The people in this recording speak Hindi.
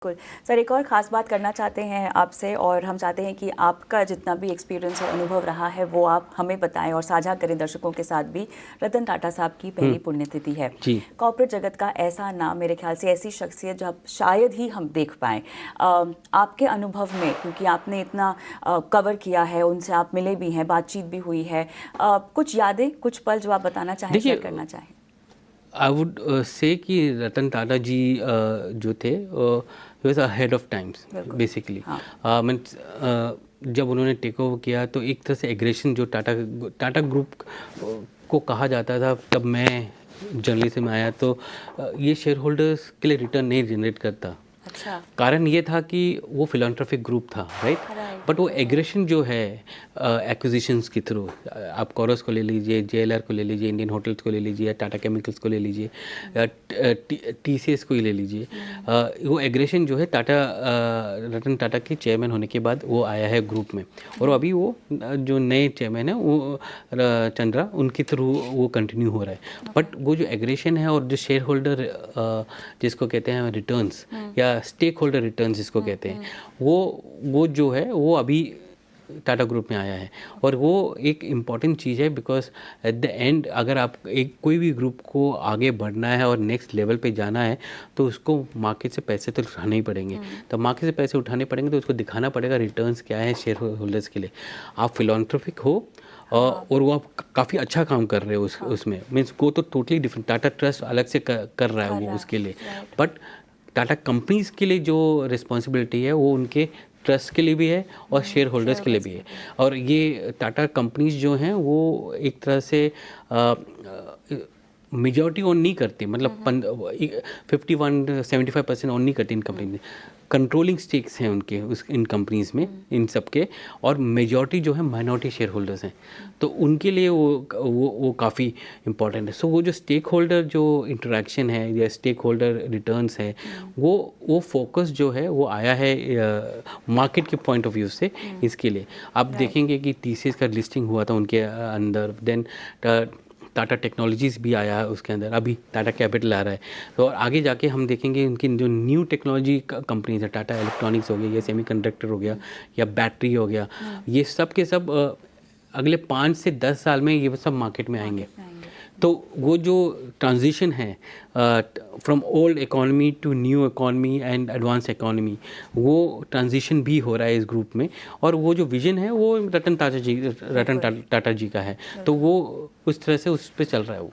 बिल्कुल सर, एक और ख़ास बात करना चाहते हैं आपसे और हम चाहते हैं कि आपका जितना भी एक्सपीरियंस और अनुभव रहा है वो आप हमें बताएं और साझा करें दर्शकों के साथ भी। रतन टाटा साहब की पहली पुण्यतिथि है जी। कॉर्पोरेट जगत का ऐसा नाम, मेरे ख्याल से ऐसी शख्सियत जो आप शायद ही हम देख पाएँ। आपके अनुभव में, क्योंकि आपने इतना कवर किया है, उनसे आप मिले भी हैं, बातचीत भी हुई है, कुछ यादें, कुछ पल जो आप बताना चाहें, शेयर करना चाहें। आई वुड से कि रतन टाटा जी जो थे he was ahead of times basically. Means जब उन्होंने टेक ओवर किया तो एक तरह से एग्रेशन जो टाटा ग्रुप को कहा जाता था, तब मैं जर्नलिज्म में आया तो ये शेयर होल्डर्स के लिए रिटर्न नहीं जनरेट करता। अच्छा। कारण ये था कि वो फिलॉन्थ्रोपिक ग्रुप था, राइट। बट वो एग्रेशन जो है एक्विजिशंस के थ्रू, आप कोरस को ले लीजिए, JLR को ले लीजिए, इंडियन होटल्स को ले लीजिए, टाटा केमिकल्स को ले लीजिए, TCS को ही ले लीजिए, वो एग्रेशन जो है रतन टाटा के चेयरमैन होने के बाद वो आया है ग्रुप में। और अभी वो जो नए चेयरमैन है वो चंद्रा, उनके थ्रू वो कंटिन्यू हो रहा है। बट वो जो एग्रेशन है और जो शेयर होल्डर जिसको कहते हैं रिटर्न्स या स्टेक होल्डर रिटर्न्स जिसको कहते हैं, वो जो है वो अभी टाटा ग्रुप में आया है। और वो एक इम्पॉर्टेंट चीज़ है, बिकॉज एट द एंड अगर आप कोई भी ग्रुप को आगे बढ़ना है और नेक्स्ट लेवल पे जाना है तो उसको मार्केट से पैसे तो उठाने ही पड़ेंगे। तो मार्केट से पैसे उठाने पड़ेंगे तो उसको दिखाना पड़ेगा रिटर्न्स क्या है शेयर होल्डर्स के लिए। आप फिलॉन्थ्रोपिक हो और वो आप काफ़ी अच्छा काम कर रहे हो उसमें, मीन्स वो तो टोटली डिफरेंट। टाटा ट्रस्ट अलग से कर रहा है वो उसके लिए, बट टाटा कंपनीज़ के लिए जो रिस्पॉन्सिबिलिटी है वो उनके ट्रस्ट के लिए भी है और शेयर होल्डर्स के लिए भी है। और ये टाटा कंपनीज जो हैं वो एक तरह से मेजॉरिटी ओन नहीं करती, मतलब 51-75% ओन नहीं करती इन कंपनी में। कंट्रोलिंग स्टेक्स हैं उनके इन कंपनीज़ में, इन सब के, और मेजॉरिटी जो है माइनॉरिटी शेयर होल्डर्स हैं। तो उनके लिए वो काफ़ी इम्पॉर्टेंट है। सो वो जो स्टेक होल्डर जो इंटरेक्शन है या स्टेक होल्डर रिटर्न्स है, वो फोकस जो है वो आया है मार्केट के पॉइंट ऑफ व्यू से। इसके लिए आप देखेंगे कि TCS का लिस्टिंग हुआ था उनके अंदर, देन टाटा टेक्नोलॉजीज़ भी आया है उसके अंदर, अभी टाटा कैपिटल आ रहा है। तो और आगे जाके हम देखेंगे उनकी जो न्यू टेक्नोलॉजी कंपनीज है, टाटा इलेक्ट्रॉनिक्स हो गया या सेमीकंडक्टर हो गया या बैटरी हो गया, ये सब के सब अगले 5 से 10 साल में ये सब मार्केट में आएंगे। तो वो जो ट्रांजिशन है from old economy to new economy and advance economy, वो ट्रांजिशन भी हो रहा है इस ग्रुप में। और वो जो विजन है वो रतन टाटा जी का है, तो वो उस तरह से उस पर चल रहा है वो।